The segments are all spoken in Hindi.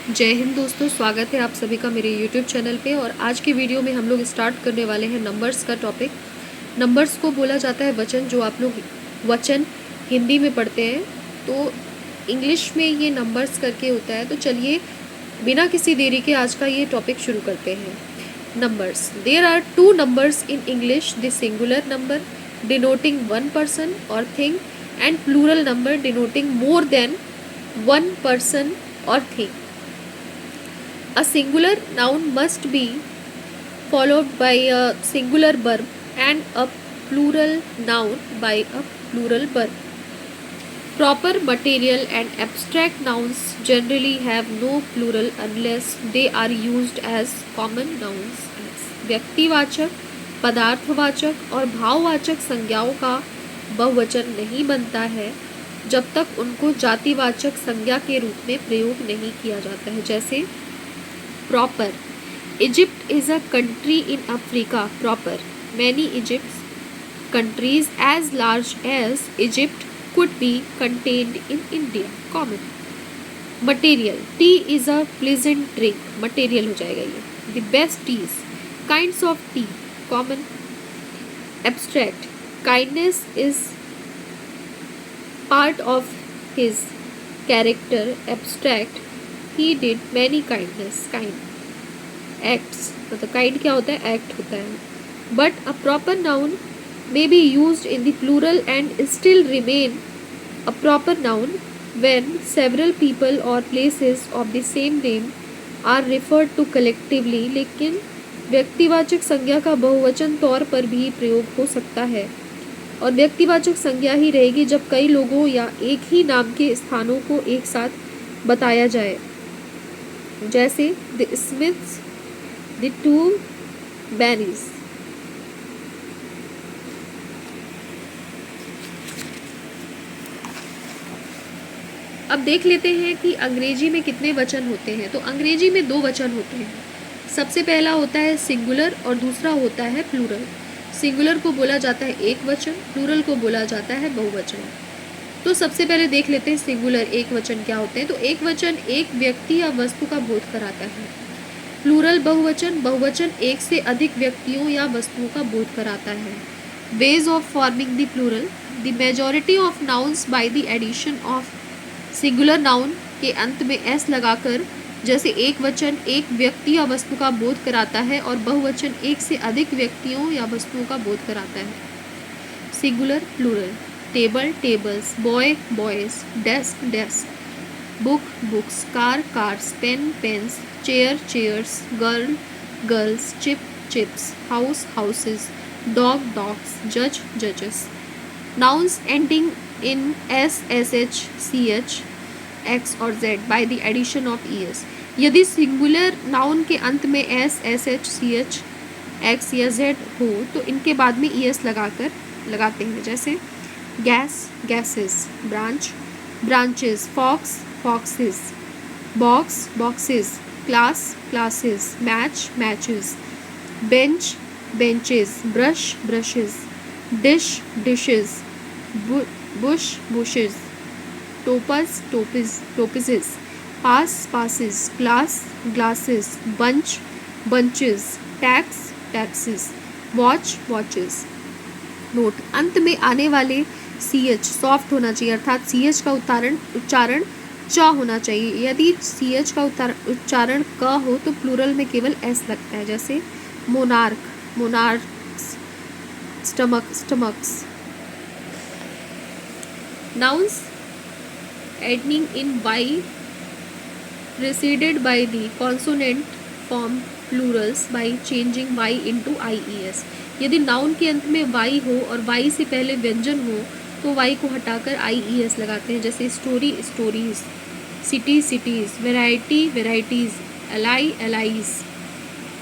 जय हिंद दोस्तों, स्वागत है आप सभी का मेरे YouTube चैनल पे। और आज की वीडियो में हम लोग स्टार्ट करने वाले हैं नंबर्स का टॉपिक। नंबर्स को बोला जाता है वचन, जो आप लोग वचन हिंदी में पढ़ते हैं, तो इंग्लिश में ये नंबर्स करके होता है। तो चलिए बिना किसी देरी के आज का ये टॉपिक शुरू करते हैं। Numbers. There are two numbers in English, the singular number denoting one person और thing and plural number denoting more than one person और thing. A singular noun must be followed by a singular verb and a plural noun by a plural verb. Proper material and abstract nouns generally have no plural unless they are used as common nouns. व्यक्तिवाचक, पदार्थवाचक और भाववाचक संज्ञाओं का बहुवचन नहीं बनता है जब तक उनको जातिवाचक संज्ञा के रूप में प्रयोग नहीं किया जाता है। जैसे proper. Egypt is a country in Africa. Proper. Many Egypt's countries as large as Egypt could be contained in India. Common. Material. Tea is a pleasant drink. Material हो जाएगा ये. The best teas. Kinds of tea. Common. Abstract. Kindness is part of his character. Abstract. He did many kindness. Kind acts, मतलब kind क्या होता है? Act होता है. But a proper noun may be used in the plural and still remain a proper noun when several people or places of the same name are referred to collectively. लेकिन व्यक्तिवाचक संज्ञा का बहुवचन तौर पर भी प्रयोग हो सकता है और व्यक्तिवाचक संज्ञा ही रहेगी जब कई लोगों या एक ही नाम के स्थानों को एक साथ बताया जाए। जैसे the Smiths, the two berries. अब देख लेते हैं कि अंग्रेजी में कितने वचन होते हैं। तो अंग्रेजी में दो वचन होते हैं। सबसे पहला होता है सिंगुलर और दूसरा होता है प्लूरल। सिंगुलर को बोला जाता है एक वचन, प्लूरल को बोला जाता है बहुवचन। तो सबसे पहले देख लेते हैं सिंगुलर एक वचन क्या होते हैं। तो एक वचन एक व्यक्ति या वस्तु का बोध कराता है। प्लूरल बहुवचन, बहुवचन एक से अधिक व्यक्तियों या वस्तुओं का बोध कराता है। Ways of forming the plural, the majority of nouns by the addition of singular noun के अंत में एस लगाकर, जैसे एक वचन एक व्यक्ति या वस्तु का बोध कराता है और बहुवचन एक से अधिक व्यक्तियों या वस्तुओं का बोध कराता है। Singular plural. Table tables, boy boys, desk desk, book books, car cars, pen pens, chair chairs, girl girls, chip chips, house houses, dog dogs, जज जजेस। नाउन्स एंडिंग इन S S H C H x और Z bye the addition of E S. यदि सिंगुलर नाउन के अंत में S S H C H x या जेड हो तो इनके बाद में ई एस लगाते हैं। जैसे gas gases, branch branches, fox foxes, box boxes, class classes, match matches, bench benches, brush brushes, dish dishes, bush bushes, topaz topazes, pass passes, glass glasses, bunch bunches, tax taxes, watch watches. Note, अंत में आने वाले सी एच सॉफ्ट होना चाहिए, अर्थात सी एच का उच्चारण च होना चाहिए। यदि सी एच का उच्चारण क हो तो प्लूरल में केवल एस लगता है। जैसे monarch monarchs, stomach stomachs. Nouns ending in Y preceded by the consonant form plurals by changing y into ies. यदि नाउन के अंत में y हो और y से पहले व्यंजन हो तो y को हटाकर ies लगाते हैं। जैसे story stories, city cities, variety varieties, ally allies,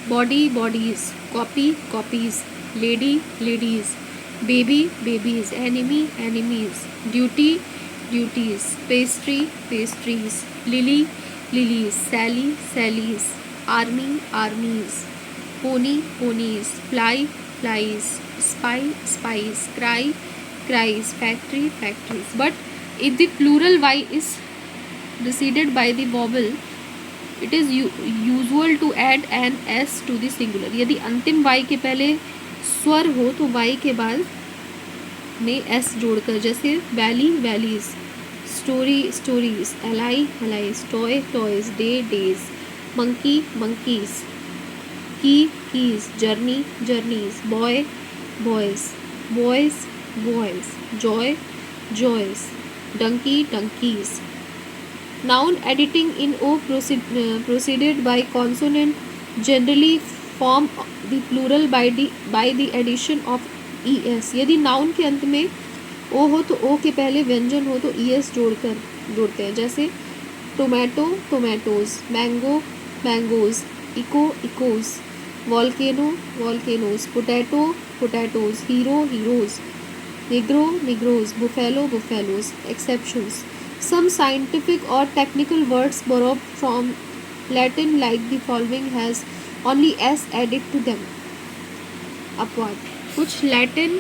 body bodies, copy copies, lady ladies, baby babies, enemy enemies, duty duties, pastry pastries, lily lilies, sally sallies, army armies, pony ponies, fly flies, spy spies, cry cries, factory factories. But if the plural y is preceded by the vowel it is usual to add an S to the singular. यदि अंतिम वाई के पहले स्वर हो तो वाई के बाद में एस जोड़कर, जैसे valley valleys, story stories, ally allies, toy toys, day days, monkey monkeys, key keys, journey journeys, boy boys, boys boys, joy joys, donkey donkeys. Noun editing in O proceeded by consonant generally form the plural by the addition of es। यदि noun के अंत में o हो तो o के पहले व्यंजन हो तो es जोड़ते हैं, जैसे tomato tomatoes, mango mangoes, echo echoes, volcano volcanoes, potato potatoes, hero heroes, negro negroes, buffalo buffaloes. Exceptions: some scientific or technical words borrowed from Latin like the following has only s added to them। अपवाद: कुछ लैटिन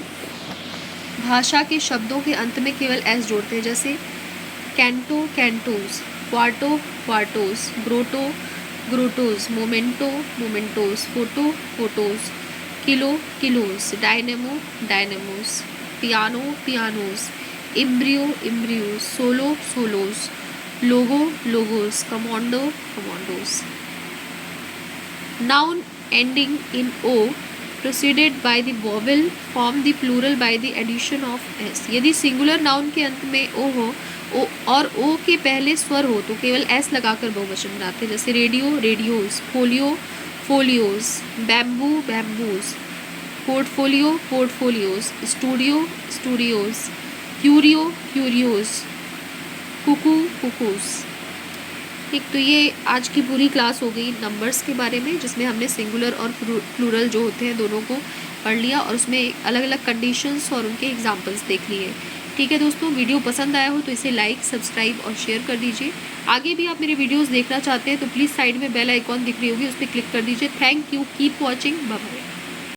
भाषा के शब्दों के अंत में केवल s जोड़ते हैं, जैसे canto cantos, quarto quartos, grotto grottos, memento mementos, photo photos, kilo kilos, dynamo dynamos, piano pianos, embryo embryos, solo solos, logo logos, commando commandos. Noun ending in o preceded by the vowel form the plural by the addition of s। यदि सिंगुलर नाउन के अंत में o हो और o के पहले स्वर हो तो केवल s लगाकर बहुवचन बनाते हैं, जैसे radio radios, folio folios, bamboo bamboos, portfolio portfolios, studio studios, curio curios, cuckoo cuckoos. ठीक, तो ये आज की पूरी क्लास हो गई नंबर्स के बारे में, जिसमें हमने सिंगुलर और प्लूरल जो होते हैं दोनों को पढ़ लिया और उसमें अलग अलग कंडीशंस और उनके एग्जांपल्स देख लिए। ठीक है दोस्तों, वीडियो पसंद आया हो तो इसे लाइक सब्सक्राइब और शेयर कर दीजिए। आगे भी आप मेरे वीडियोज़ देखना चाहते हैं तो प्लीज़ साइड में बेल आइकॉन दिख रही होगी, उस पर क्लिक कर दीजिए। Thank you, keep watching, bye bye.